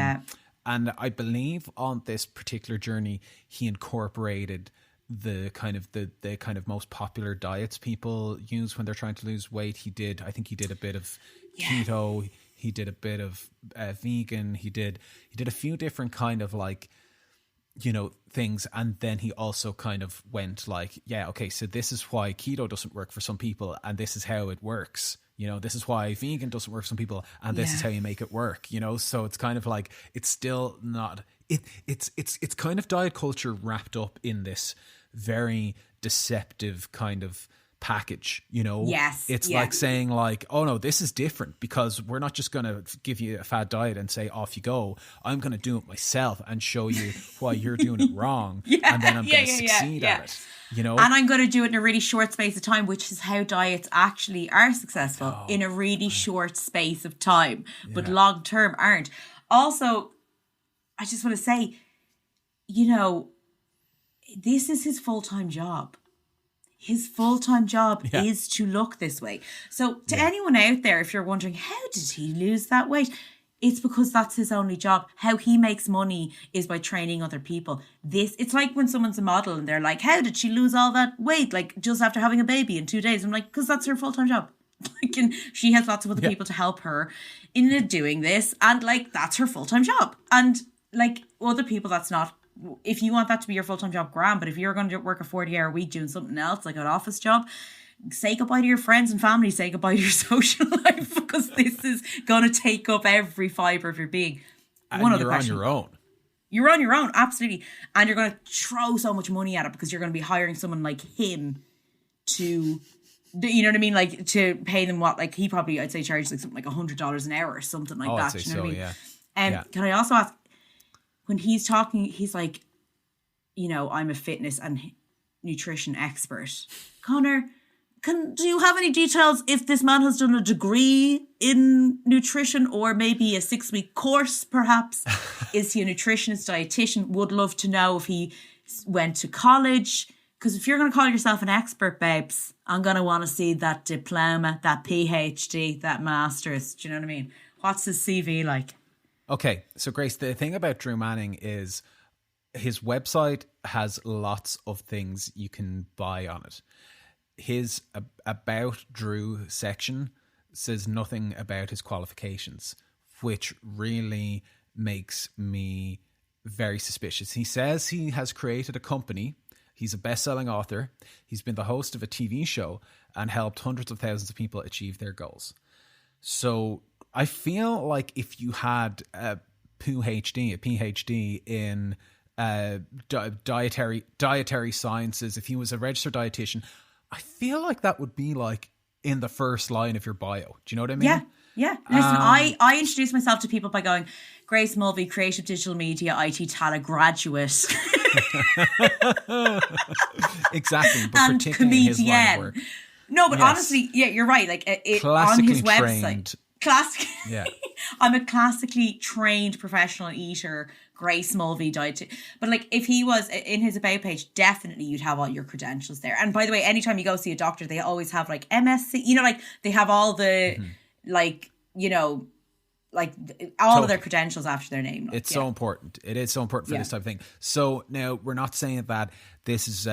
And I believe on this particular journey, he incorporated the kind of most popular diets people use when they're trying to lose weight. I think he did a bit of keto. He did a bit of vegan. He did a few different kind of like, you know, things. And then he also kind of went like, yeah, okay, so this is why keto doesn't work for some people, and this is how it works. You know, this is why vegan doesn't work for some people, and this is how you make it work. You know, so it's kind of like, it's still not it's kind of diet culture wrapped up in this very deceptive kind of package, you know. It's like saying like, oh no, this is different because we're not just going to give you a fad diet and say off you go. I'm going to do it myself and show you why you're doing it wrong, and then I'm going to succeed at it. You know, and I'm going to do it in a really short space of time, which is how diets actually are successful, in a really short space of time, but long term aren't. Also, I just want to say, you know, this is his full-time job. His full-time job is to look this way. So to anyone out there, if you're wondering, how did he lose that weight? It's because that's his only job. How he makes money is by training other people. It's like when someone's a model and they're like, how did she lose all that weight? Like just after having a baby in 2 days. I'm like, because that's her full-time job. Like, and she has lots of other people to help her in doing this. And like, that's her full-time job. And like other people, that's not. If you want that to be your full-time job, grand. But if you're going to work a 40-hour week doing something else, like an office job, say goodbye to your friends and family, say goodbye to your social life, because this is going to take up every fibre of your being. And you're on your own. You're on your own, absolutely. And you're going to throw so much money at it because you're going to be hiring someone like him to, you know what I mean? Like to pay them what, like he probably, I'd say charges like something like $100 an hour or something like that. I'd say you know what I mean? yeah. Can I also ask, when he's talking, he's like, you know, I'm a fitness and nutrition expert. Conor, do you have any details if this man has done a degree in nutrition or maybe a 6-week course, perhaps? Is he a nutritionist, dietitian? Would love to know if he went to college. Because if you're going to call yourself an expert, babes, I'm going to want to see that diploma, that PhD, that master's. Do you know what I mean? What's his CV like? Okay, so Grace, the thing about Drew Manning is his website has lots of things you can buy on it. His About Drew section says nothing about his qualifications, which really makes me very suspicious. He says he has created a company. He's a best-selling author. He's been the host of a TV show and helped hundreds of thousands of people achieve their goals. So I feel like if you had a PhD in dietary sciences, if he was a registered dietitian, I feel like that would be like in the first line of your bio. Do you know what I mean? Yeah. Listen, I introduce myself to people by going, Grace Mulvey, creative digital media, IT Tala graduate. Exactly, but and particularly in his line of work. No, but honestly, yeah, you're right. Like on his website. I'm a classically trained professional eater, Grace Mulvey diet. But like if he was in his about page, definitely you'd have all your credentials there. And by the way, anytime you go see a doctor, they always have like MSc, you know, like they have all the like, you know, like all of their credentials after their name. Like, it's so important. It is so important for this type of thing. So now we're not saying that this is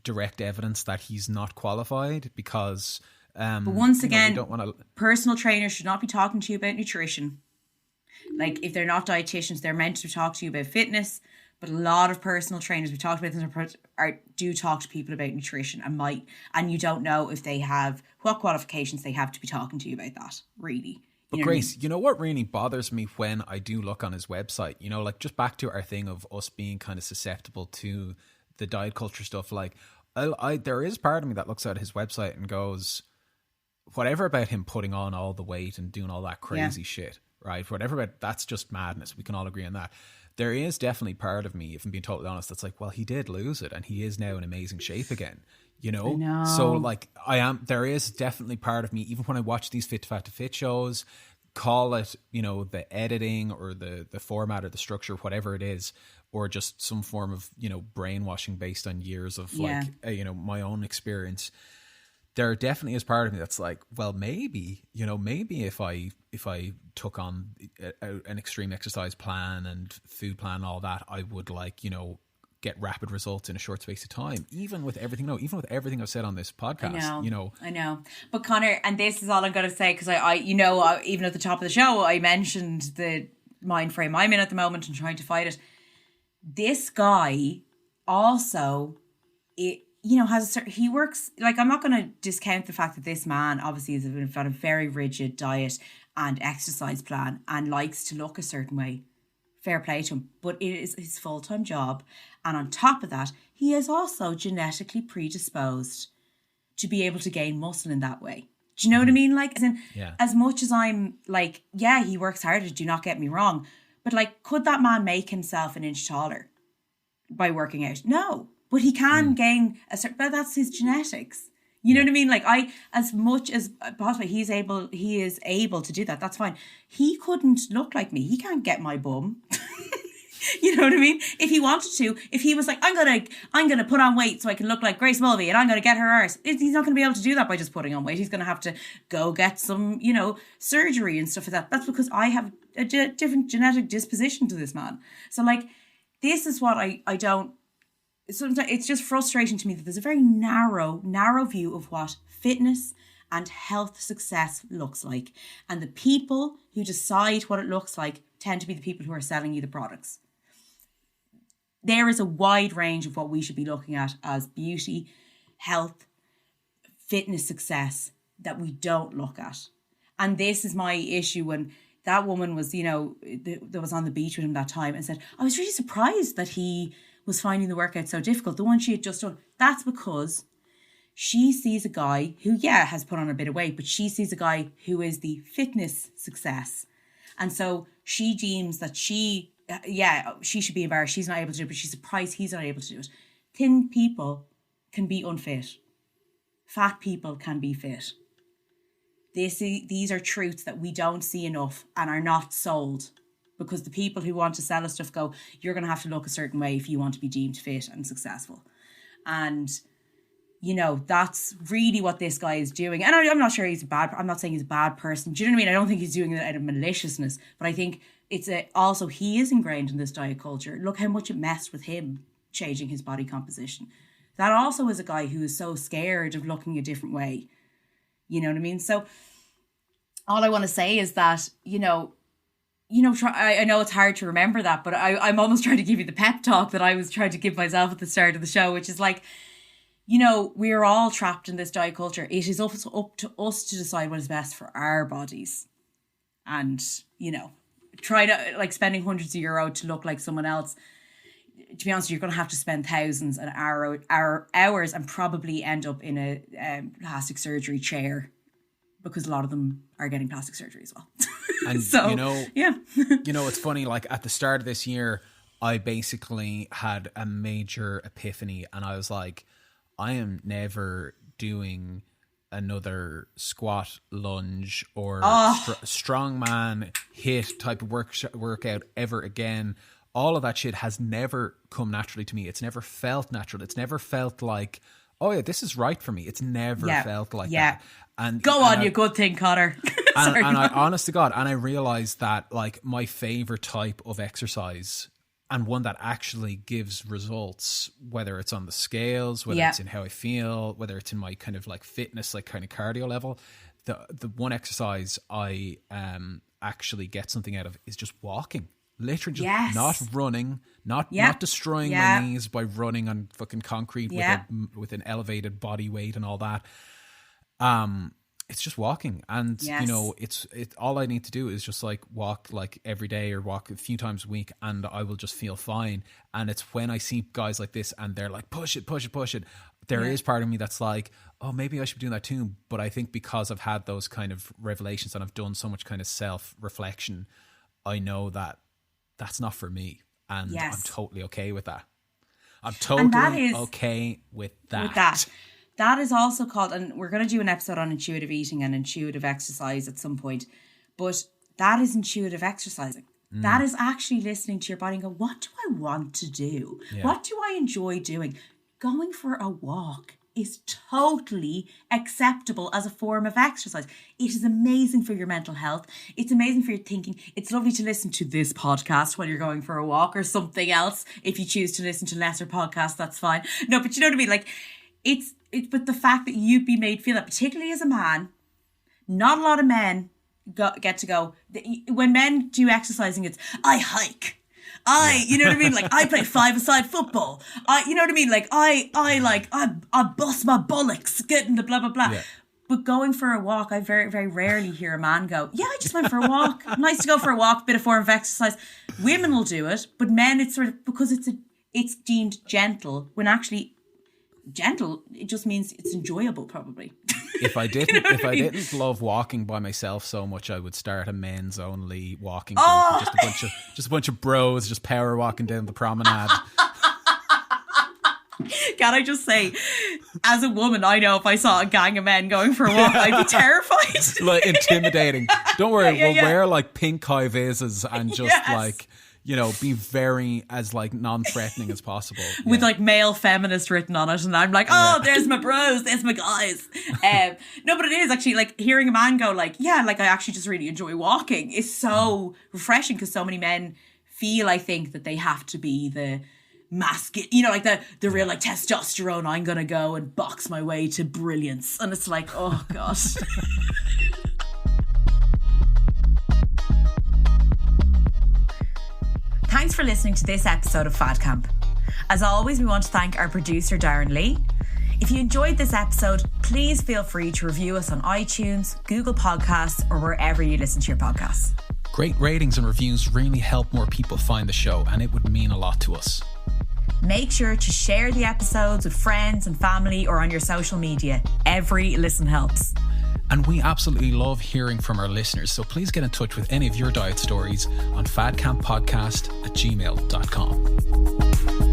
direct evidence that he's not qualified because but once again, don't wanna... personal trainers should not be talking to you about nutrition. Like if they're not dietitians, they're meant to talk to you about fitness. But a lot of personal trainers, we talked about this, do talk to people about nutrition and you don't know if they have what qualifications they have to be talking to you about that. Really. But Grace, you know what really bothers me when I do look on his website? You know, like just back to our thing of us being kind of susceptible to the diet culture stuff. Like, there is part of me that looks at his website and goes, whatever about him putting on all the weight and doing all that crazy shit, right? Whatever about that's just madness. We can all agree on that. There is definitely part of me, if I'm being totally honest, that's like, well, he did lose it and he is now in amazing shape again. You know? So like there is definitely part of me, even when I watch these Fit to Fat to Fit shows, call it, you know, the editing or the format or the structure, whatever it is, or just some form of, you know, brainwashing based on years of like, you know, my own experience. there definitely is part of me that's like, well, maybe if I took on an extreme exercise plan and food plan and all that, I would get rapid results in a short space of time, even with everything I've said on this podcast. I know. But Conor, and this is all I'm going to say, because I even at the top of the show, I mentioned the mind frame I'm in at the moment and trying to fight it. This guy also, he works, like, I'm not going to discount the fact that this man obviously has got a very rigid diet and exercise plan and likes to look a certain way. Fair play to him, but it is his full-time job. And on top of that, he is also genetically predisposed to be able to gain muscle in that way. Do you know what I mean? Like, as much as I'm like, yeah, he works harder, do not get me wrong. But like, could that man make himself an inch taller by working out? No, but he can gain but that's his genetics. You know what I mean? Like, as much as possible, he is able to do that. That's fine. He couldn't look like me. He can't get my bum. You know what I mean? If he wanted to, if he was like, I'm gonna put on weight so I can look like Grace Mulvey and I'm gonna get her arse, he's not gonna be able to do that by just putting on weight. He's gonna have to go get some, surgery and stuff like that. That's because I have a different genetic disposition to this man. So like, this is what I don't. Sometimes it's just frustrating to me that there's a very narrow view of what fitness and health success looks like. And the people who decide what it looks like tend to be the people who are selling you the products. There is a wide range of what we should be looking at as beauty, health, fitness success that we don't look at. And this is my issue when that woman was, that was on the beach with him that time and said, I was really surprised that he was finding the workout so difficult, the one she had just done. That's because she sees a guy who, has put on a bit of weight, but she sees a guy who is the fitness success. And so she deems that she should be embarrassed. She's not able to do it, but she's surprised he's not able to do it. Thin people can be unfit. Fat people can be fit. These are truths that we don't see enough and are not sold. Because the people who want to sell us stuff go, you're going to have to look a certain way if you want to be deemed fit and successful. And, that's really what this guy is doing. And I'm not sure I'm not saying he's a bad person. Do you know what I mean? I don't think he's doing it out of maliciousness. But I think also he is ingrained in this diet culture. Look how much it messed with him changing his body composition. That also is a guy who is so scared of looking a different way. You know what I mean? So all I want to say is that, I know it's hard to remember that, but I'm almost trying to give you the pep talk that I was trying to give myself at the start of the show, which is like, we're all trapped in this diet culture. It is up to us to decide what is best for our bodies. And, try to, like, spending hundreds of euros to look like someone else. To be honest, you're going to have to spend thousands of hours and probably end up in a plastic surgery chair, because a lot of them are getting plastic surgery as well. And so, it's funny, like at the start of this year, I basically had a major epiphany and I was like, I am never doing another squat, lunge or strongman hit type of workout ever again. All of that shit has never come naturally to me. It's never felt natural. It's never felt like, oh yeah, this is right for me. It's never felt like that. And go on, you good thing, Conor. and I, honest to God, and I realized that like my favorite type of exercise and one that actually gives results, whether it's on the scales, whether it's in how I feel, whether it's in my kind of like fitness, like kind of cardio level, the one exercise I actually get something out of is just walking. Literally just not running, not destroying my knees by running on fucking concrete with an elevated body weight and all that. It's just walking, and it's all I need to do is just like walk like every day or walk a few times a week, and I will just feel fine. And it's when I see guys like this and they're like push it. There is part of me that's like, oh, maybe I should be doing that too. But I think because I've had those kind of revelations and I've done so much kind of self-reflection, I know that that's not for me, and I'm totally okay with that. I'm totally okay with that. That is also called, and we're going to do an episode on intuitive eating and intuitive exercise at some point, but that is intuitive exercising. That is actually listening to your body and go, what do I want to do? What do I enjoy doing? Going for a walk is totally acceptable as a form of exercise. It is amazing for your mental health. It's amazing for your thinking. It's lovely to listen to this podcast while you're going for a walk or something else. If you choose to listen to lesser podcasts, that's fine. No, but you know what I mean? Like, but the fact that you'd be made feel that, particularly as a man, not a lot of men get to go. When men do exercising, it's, I hike. You know what I mean? Like, I play five-a-side football. You know what I mean? Like, I bust my bullocks getting the blah, blah, blah. Yeah. But going for a walk, I very, very rarely hear a man go, yeah, I just went for a walk. Nice to go for a walk, bit of form of exercise. Women will do it, but men, it's sort of, because it's deemed gentle, when actually gentle, it just means it's enjoyable, probably. If I didn't love walking by myself so much, I would start a men's only walking group. Just a bunch of bros just power walking down the promenade. Can I just say, as a woman, I know if I saw a gang of men going for a walk, I'd be terrified. Like, intimidating. Don't worry, we'll wear like pink high vises and just like, you know, be very as like non-threatening as possible. With like male feminist written on it, and I'm like, there's my bros, there's my guys. No, but it is actually like hearing a man go like, yeah, like I actually just really enjoy walking is so refreshing, because so many men feel, I think, that they have to be the masculine, you know, like the real like testosterone, I'm gonna go and box my way to brilliance, and it's like, oh gosh. Thanks for listening to this episode of Fad Camp. As always, we want to thank our producer, Darren Lee. If you enjoyed this episode, please feel free to review us on iTunes, Google Podcasts, or wherever you listen to your podcasts. Great ratings and reviews really help more people find the show, and it would mean a lot to us. Make sure to share the episodes with friends and family or on your social media. Every listen helps. And we absolutely love hearing from our listeners, so please get in touch with any of your diet stories on fadcamppodcast@gmail.com.